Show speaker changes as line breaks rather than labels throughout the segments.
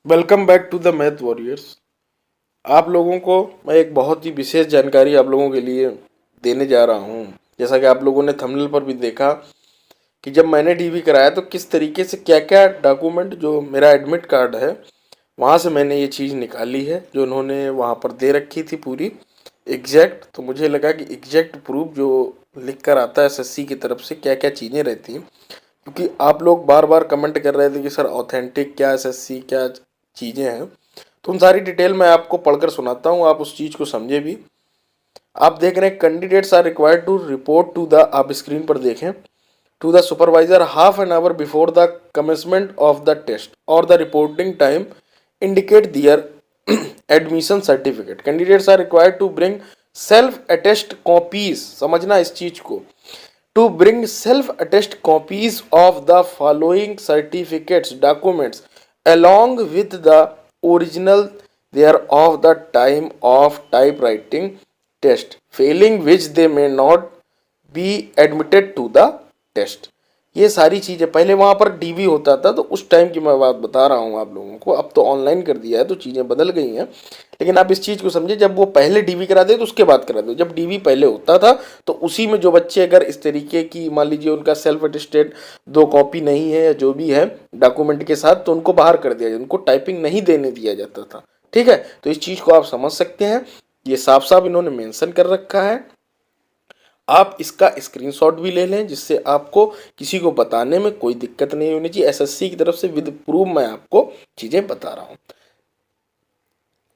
Welcome back to the math warriors. आप लोगों को मैं एक बहुत ही विशेष जानकारी आप लोगों के लिए देने जा रहा हूं। जैसा कि आप लोगों ने थंबनेल पर भी देखा कि जब मैंने डीवी कराया तो किस तरीके से क्या क्या डॉक्यूमेंट जो मेरा एडमिट कार्ड है वहां से मैंने ये चीज़ निकाली है जो उन्होंने वहां पर दे रखी थी पूरी एग्जैक्ट। तो मुझे लगा कि एग्जैक्ट प्रूफ जो लिख कर आता है एसएससी की तरफ से क्या क्या चीज़ें रहती हैं, क्योंकि आप लोग बार बार कमेंट कर रहे थे कि सर ऑथेंटिक क्या एसएससी क्या चीज़ें हैं। तो उन सारी डिटेल मैं आपको पढ़कर सुनाता हूँ, आप उस चीज़ को समझे भी। आप देख रहे हैं candidates are required to report to the, आप स्क्रीन पर देखें, to the supervisor half an hour before the commencement of the test और the reporting time indicate their admission certificate. Candidates are required to bring self attest copies, समझना इस चीज को, to bring self-attest copies of the following certificates documents along with the original thereof the time of typewriting test, failing which they may not be admitted to the test। ये सारी चीज़ें पहले वहाँ पर डीवी होता था तो उस टाइम की मैं बात बता रहा हूँ आप लोगों को। अब तो ऑनलाइन कर दिया है तो चीज़ें बदल गई हैं, लेकिन आप इस चीज़ को समझिए, जब वो पहले डीवी कराते तो उसके बाद कराते। जब डीवी पहले होता था तो उसी में जो बच्चे अगर इस तरीके की मान लीजिए उनका सेल्फ अटेस्टेड 2 कॉपी नहीं है या जो भी है डॉक्यूमेंट के साथ, तो उनको बाहर कर दिया जाता, उनको टाइपिंग नहीं देने दिया जाता था। ठीक है, तो इस चीज़ को आप समझ सकते हैं, ये साफ साफ इन्होंने मेंशन कर रखा है। आप इसका स्क्रीनशॉट भी ले लें जिससे आपको किसी को बताने में कोई दिक्कत नहीं होनी चाहिए। एसएससी की तरफ से विद प्रूफ मैं आपको चीजें बता रहा हूं।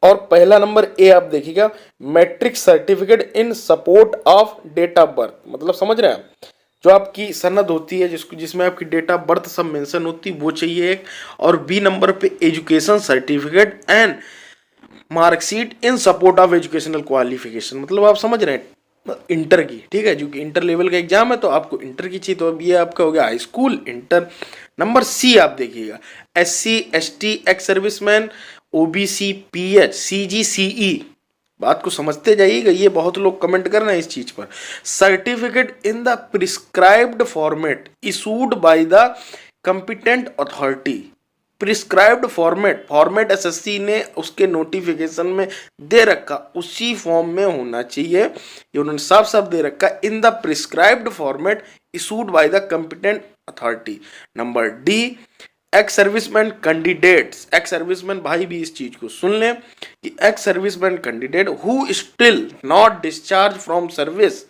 और पहला नंबर ए आप देखिएगा, matric certificate in support of date of birth, मतलब समझ रहे हैं आप, जो आपकी सनद होती है जिसमें आपकी डेट ऑफ बर्थ सब मेंशन होती है, वो चाहिए एक। और बी नंबर पे education certificate and marksheet in support of educational qualification, मतलब आप समझ रहे हैं इंटर की। ठीक है, जो कि इंटर लेवल का एग्जाम है तो आपको इंटर की चाहिए, तो अब ये आपका हो गया high school inter. Number C आप देखिएगा, SC ST ex serviceman OBC PH CGCE, बात को समझते जाइएगा, ये बहुत लोग कमेंट कर रहे हैं इस चीज पर। Certificate in the prescribed format issued by the competent authority. Prescribed format SSC ने उसके नोटिफिकेशन में दे रखा उसी फॉर्म में होना चाहिए, ये उन्होंने साफ साफ दे रखा, in the prescribed format issued by the competent authority. Number D, ex serviceman candidates, ex serviceman भाई भी इस चीज को सुन लें कि ex serviceman candidate who still not discharge from service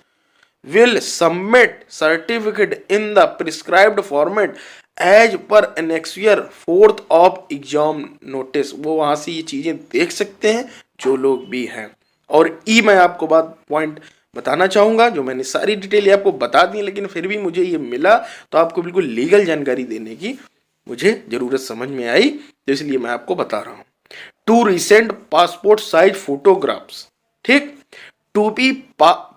will submit certificate in the prescribed format as per annexure 4th of exam notice। वो वहां से ये चीजें देख सकते हैं जो लोग भी हैं। और ई मैं आपको बात पॉइंट बताना चाहूंगा, जो मैंने सारी डिटेल आपको बता दी, लेकिन फिर भी मुझे ये मिला तो आपको बिल्कुल लीगल जानकारी देने की मुझे जरूरत समझ में आई, तो इसलिए मैं आपको बता रहा हूं। Two recent passport size photographs, ठीक, to be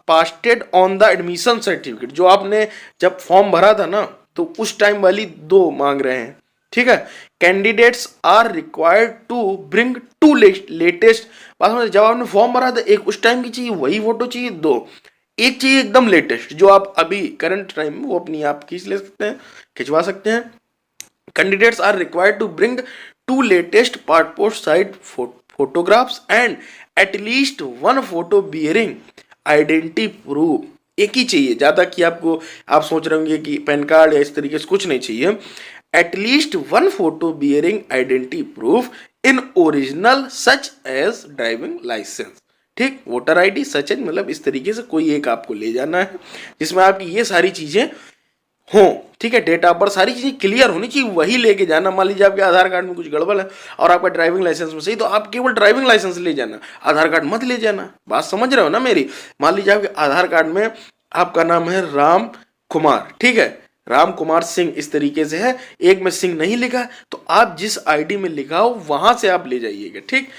pasted on the admission certificate, जो आपने जब फॉर्म भरा था ना तो उस टाइम वाली 2 मांग रहे हैं। ठीक है, candidates are required to bring 2 latest, बात समझ, जब आपने फॉर्म भरा था एक उस टाइम की चाहिए वही फोटो चाहिए, 2 एक चाहिए एकदम लेटेस्ट जो आप अभी करंट टाइम में वो अपनी आप खींच ले सकते हैं, खिंचवा सकते हैं। Candidates are required to bring 2 latest passport size photographs and at least 1 photo bearing identity proof, एक ही चाहिए, ज्यादा कि आपको आप सोच रहे होंगे कि पैन कार्ड या इस तरीके से कुछ नहीं चाहिए। at least 1 photo bearing identity proof in original such as driving license, ठीक, वोटर आईडी सच है, मतलब इस तरीके से कोई एक आपको ले जाना है जिसमें आपकी ये सारी चीजें हो। ठीक है, डेट ऑफ बर्थ सारी चीजें क्लियर होनी चाहिए, वही लेके जाना। मान लीजिए आपके आधार कार्ड में कुछ गड़बड़ है और आपका ड्राइविंग लाइसेंस में सही, तो आप केवल ड्राइविंग लाइसेंस ले जाना, आधार कार्ड मत ले जाना। बात समझ रहे हो ना मेरी? मान लीजिए आपके आधार कार्ड में आपका नाम है राम कुमार, ठीक है, राम कुमार सिंह इस तरीके से है, एक में सिंह नहीं लिखा, तो आप जिस आईडी में लिखा हो वहां से आप ले जाइएगा। ठीक,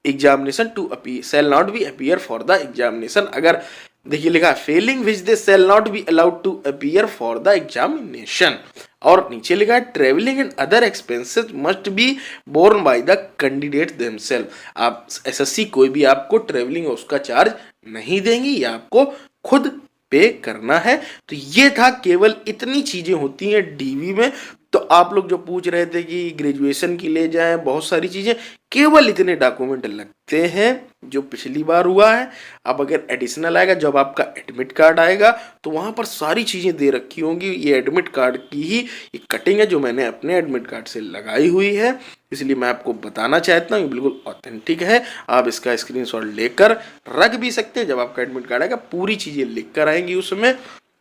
examination to appear shall not be appear for the examination, अगर देखिए लिखा failing which they shall not be allowed to appear for the examination, और नीचे लिखा है travelling and other expenses must be borne by the candidate themself. आप SSC कोई भी आपको ट्रेवलिंग उसका चार्ज नहीं देंगे, या आपको खुद पे करना है। तो ये था, केवल इतनी चीजें होती हैं डीवी में, तो आप लोग जो पूछ रहे थे कि ग्रेजुएशन की ले जाएं, बहुत सारी चीज़ें, केवल इतने डॉक्यूमेंट लगते हैं जो पिछली बार हुआ है। अब अगर एडिशनल आएगा, जब आपका एडमिट कार्ड आएगा तो वहाँ पर सारी चीज़ें दे रखी होंगी। ये एडमिट कार्ड की ही ये कटिंग है जो मैंने अपने एडमिट कार्ड से लगाई हुई है, इसलिए मैं आपको बताना चाहता हूँ बिल्कुल ऑथेंटिक है। आप इसका स्क्रीनशॉट लेकर रख भी सकते हैं। जब आपका एडमिट कार्ड आएगा पूरी चीज़ें लिख कर आएंगी उसमें।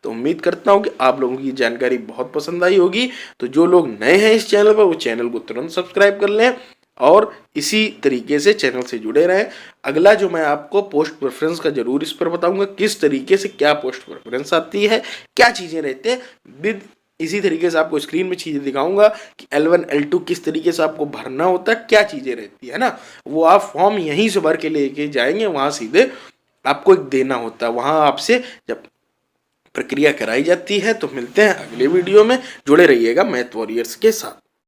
तो उम्मीद करता हूँ कि आप लोगों की जानकारी बहुत पसंद आई होगी। तो जो लोग नए हैं इस चैनल पर वो चैनल को तुरंत सब्सक्राइब कर लें और इसी तरीके से चैनल से जुड़े रहें। अगला जो मैं आपको पोस्ट प्रेफरेंस का जरूर इस पर बताऊंगा, किस तरीके से क्या पोस्ट प्रेफरेंस आती है, क्या चीज़ें रहते हैं। विद इसी तरीके से आपको स्क्रीन में चीज़ें दिखाऊंगा कि L1 L2 किस तरीके से आपको भरना होता है, क्या चीज़ें रहती है ना। वो आप फॉर्म यहीं से भर के लेके जाएंगे, वहाँ सीधे आपको एक देना होता है, वहाँ आपसे जब प्रक्रिया कराई जाती है। तो मिलते हैं अगले वीडियो में, जुड़े रहिएगा मैथ वॉरियर्स के साथ।